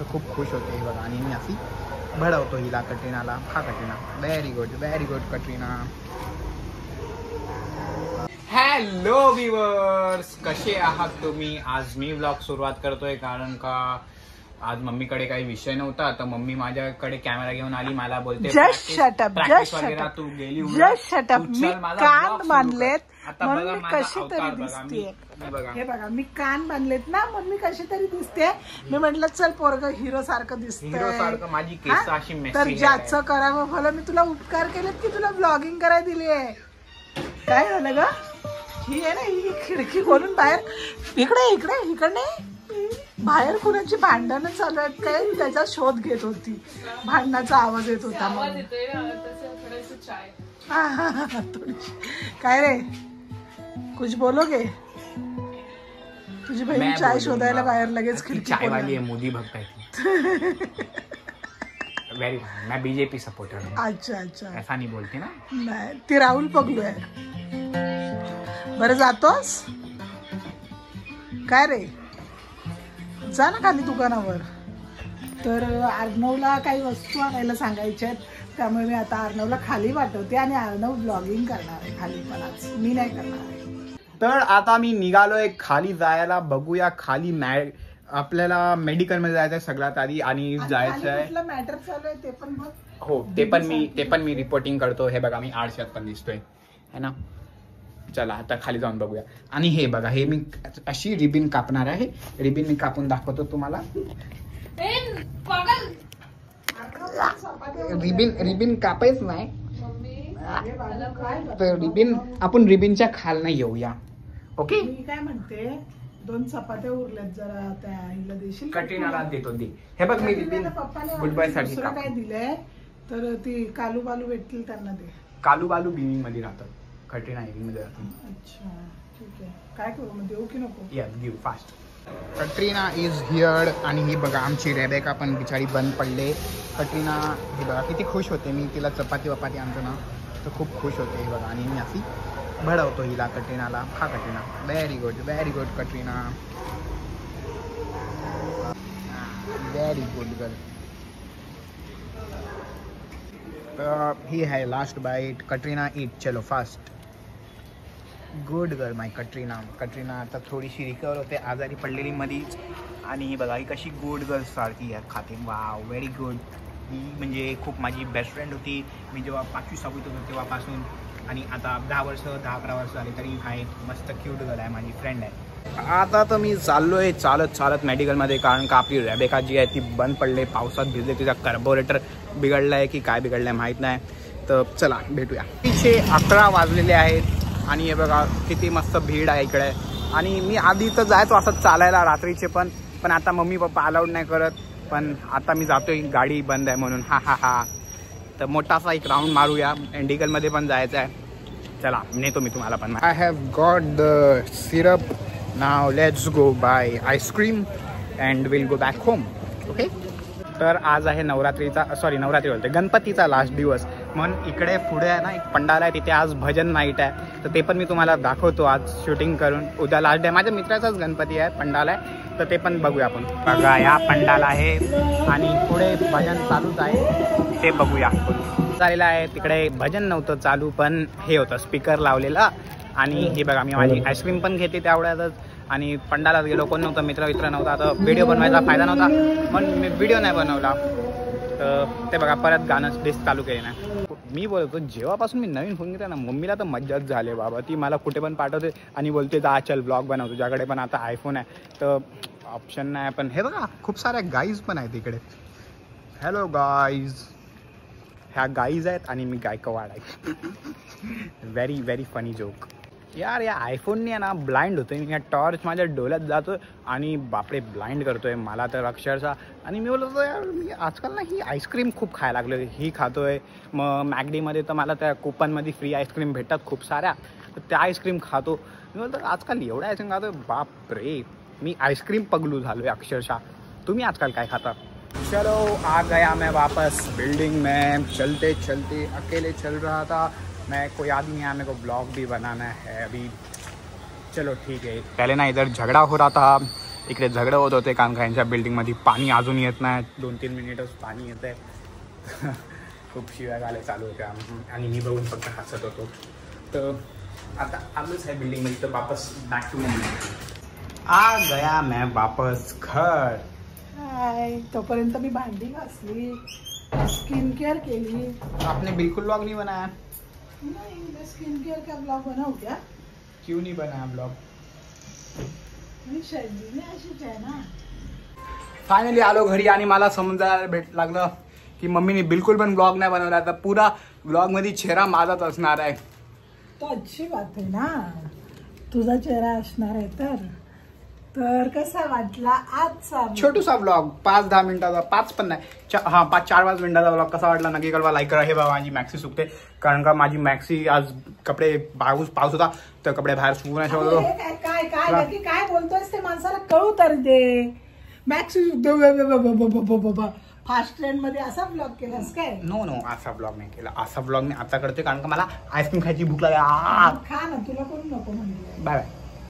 तर खूप खुश होते हे बघा. आणि मी अशी भडवतो हिला, कटरीनाला. हा Katrina, very good Katrina. Hello viewers, कसे आहात तुम्ही? आज मी व्लॉग सुरुवात करतोय कारण का आज मम्मीकडे काही विषय नव्हता, तर मम्मी माझ्याकडे कॅमेरा घेऊन आली. मला बोलते जस्ट शटअप तू गेली, जस्ट शटअप. मी कान बांधलेत आता म्हणून मी कशी तरी दिसते. हे बघा मी कान बांधलेत ना, मग मी कशी तरी दिसते. मी म्हटलं चल पोरग हिरो सारखं दिसतंय, माझी केस अशी मेसी तर ज्याचं करावं भलं. मी तुला उपकार केलेत की तुला ब्लॉगिंग करायला दिली आहे. काय झालं ग? ही आहे ना, ही खिडकी खोलून बाहेर इकडे बाहेर कुणाची भांडणं चालू आहेत काय, त्याचा शोध घेत होती. भांडणाचा आवाज येत होता. काय रे, कुछ बोलोगे? तुझी बहीण चाय शोधायला बाहेर लगेच खिडकी चायवाली आहे, मोदी भक्त आहे. वेरी मैं बीजेपी सपोर्टर हूं. अच्छा ऐसा नहीं बोलते ना. नाही, ती राहुल पगलू आहे. बरं जातोस काय रे? जा ना खाली दुकानावर. तर अर्णवला काही वस्तू आणायला सांगायच्या आहेत, त्यामुळे मी आता अर्णवला खाली पाठवते आणि अर्णव ब्लॉगिंग करणार आहे खाली. पण आज मी नाही करणार आहे. तर आता मी निघालोय खाली जायला. बघूया खाली आपल्याला मेडिकल मध्ये जायचंय सगळ्यात आधी आणि जायचंय. मॅटर चालू आहे ते पण बघ. हो, ते पण मी रिपोर्टिंग करतो. हे बघा मी आरशात पण दिसतोय है ना. चला आता खाली जाऊन बघूया. आणि हे बघा, हे मी अशी रिबिन कापणार आहे. रिबिन मी कापून दाखवतो तुम्हाला. रिबिन कापायच नाही तर आपण रिबिनच्या खालना येऊया. ओके, मी काय म्हणते, 2 चपात्या उरल्यात, जरा त्या हिला देशील? कटरीनाला देतो दे. हे बघ मी रिबिन गुड बाय साठी काय दिलंय, तर ती कालू बालू भेटतील त्यांना दे. कालू बालू बिविंग मध्ये राहतात, कटरीना एविंग मध्ये राहतात. अच्छा ठीक आहे. काय करू मग, देऊ की नको? Yes, give fast. Katrina is here. आणि ही बघा आमची रेबेका पण बिचारी बंद पडले. कटरीना हे बघा किती खुश होते. मी तिला चपाती वपाती आणतो ना तर खूप खुश होते हे बघा. आणि मी अशी भडवतो हिला, कटरीनाला. हा Katrina, very good Katrina, very good girl. ही है लास्ट बाइट. कटरीना ईट, चलो fast. Good girl my Katrina आता थोडीशी रिकवर होते, आजारी पडलेली मधीच. आणि ही बघा ही कशी गुड गर्ल सारखी खाते. Wow, very good. ही म्हणजे खूप माझी बेस्ट फ्रेंड होती. मी जेव्हा 5वी 6वीत होतो तेव्हापासून, आणि आता 10 वर्ष 10-11 वर्ष झाली तरी आहे. मस्त क्यूट गर्ल आहे, माझी फ्रेंड आहे. आता तर मी चाललोय चालत मेडिकलमध्ये, कारण का आपली रेबेका जी आहे ती बंद पडले. पावसात भिजले, तिचा कार्बोरेटर बिघडलाय की काय बिघडलंय माहीत नाही. तर चला भेटूया. 11 वाजलेले आहेत आणि हे बघा किती मस्त भीड आहे इकडे. आणि मी आधी तर जायचो असं चालायला रात्रीचे, पण आता मम्मी पप्पा अलाउड नाही करत. पण आता मी जातोय, गाडी बंद आहे म्हणून. हा तर मोठासा एक राऊंड मारूया. मेडिकलमध्ये पण जायचं आहे. चला नेतो मी तुम्हाला पण. I have got the syrup. Now let's go buy ice cream and will go back home. Okay. तर आज आहे नवरात्री बोलते, गणपतीचा लास्ट दिवस. म्हणून इकडे पुढे आहे ना एक पंडाल आहे, तिथे आज भजन नाईट आहे. तर ते पण मी तुम्हाला दाखवतो आज शूटिंग करून. उद्या लास्ट डे. माझ्या मित्राचाच गणपती आहे, पंडाल आहे, तर ते पण बघूया आपण. बघा या पंडाल आहे आणि पुढे भजन चालूच आहे, ते बघूया. चाललेलं आहे तिकडे भजन नव्हतं चालू, पण हे होतं स्पीकर लावलेला. आणि हे बघा मी माझी आईस्क्रीम पण घेते तेवढ्यातच. आणि पंडालात गेलो, कोण नव्हतं, मित्र नव्हता. आता व्हिडिओ बनवायचा फायदा नव्हता म्हणून मी व्हिडिओ नाही बनवला. तर ते बघा परत गाणं डिस्क चालू केलं नाही. मी बोलतो जेव्हापासून मी नवीन फोन घेतला ना, मम्मीला तर मज्जाच झाली बाबा. ती मला कुठे पण पाठवते आणि बोलते जा चल ब्लॉग बनव. तुझ्याकडे पण आता आयफोन आहे तर ऑप्शन नाही. पण हे बघा खूप साऱ्या गाईज पण आहेत इकडे. Hello guys. ह्या गाईज आहेत आणि मी गायकवाड आहे. Very funny joke. यार या आयफोनने ना ब्लाइंड होतोय. मी या टॉर्च माझ्या डोळ्यात जातोय आणि बापरे ब्लाइंड करतोय मला तर अक्षरशः. आणि मी बोलतो यार मी आजकाल ना ही आईस्क्रीम खूप खायला लागलो. ही खातोय. मग मॅगडीमध्ये तर मला त्या कुपनमध्ये फ्री आईस्क्रीम भेटतात खूप साऱ्या, तर त्या आईस्क्रीम खातो. मी बोलतो आजकाल एवढ्या आईस्क्रीम खातोय, बापरे मी आईस्क्रीम पगलू झालोय अक्षरशः. तुम्ही आजकाल काय खाता? चलो आ गया मैं वापस बिल्डिंग में. चलते अकेले चल रहा था मैं, कोई आदमी नहीं आया. मेरे को ब्लॉग भी बनाना है अभी. चलो ठीक है. पहले ना इधर झगड़ा हो रहा था इकडे झगडं होत होते कारण का यांच्या बिल्डिंगमध्ये पाणी अजून येत नाही. 2-3 मिनिटच पाणी येत आहे. खूप शिव्या गाले चालू होत्या आणि मी बघून फक्त हसत होतो. तर आता आलोच आहे बिल्डिंगमध्ये तर वापस बॅक टू आ गया मैं वापस घर. हाय, तोपर्यंत मी भांडी घासली, स्किन केअर केली. आपने बिल्कुल ब्लॉग नहीं बनाया. नहीं, मैं स्किन केअर का ब्लॉग बनाऊ क्या? क्यों नहीं बनाया ब्लॉग? मी शैलीने अशीच आहे ना. फायनली आलो घरी आणि मला समजायला लागलं की मम्मीने बिलकुल पण ब्लॉग नाही बनवला. तर पुरा ब्लॉग मध्ये चेहरा माझाच असणार आहे. तो अच्छी बात आहे ना, तुझा चेहरा असणार आहे. तर कसा वाटला आजचा छोटूसा ब्लॉग 5-10 मिनिटाचा, 5 पण नाही, 4-5 मिनिटाचा ब्लॉग कसा वाटला नक्की कळवा. लाईक करा. हे बाबा माझी मॅक्सी सुकते कारण का माझी मॅक्सी आज कपडे पाऊस होता तर कपडे बाहेर सुकू नाही शकत होतो. काय काय नक्की काय बोलतोयस ते माणसाला कळू तर दे. मॅक्सी फास्ट ट्रेंड मध्ये असा ब्लॉग केलास काय? नो असा ब्लॉग नाही केला. असा ब्लॉग मी आता करते कारण का मला आईस्क्रीम खायची भूक लागली. खा ना, तुला कोण नको म्हणते. Bye bye.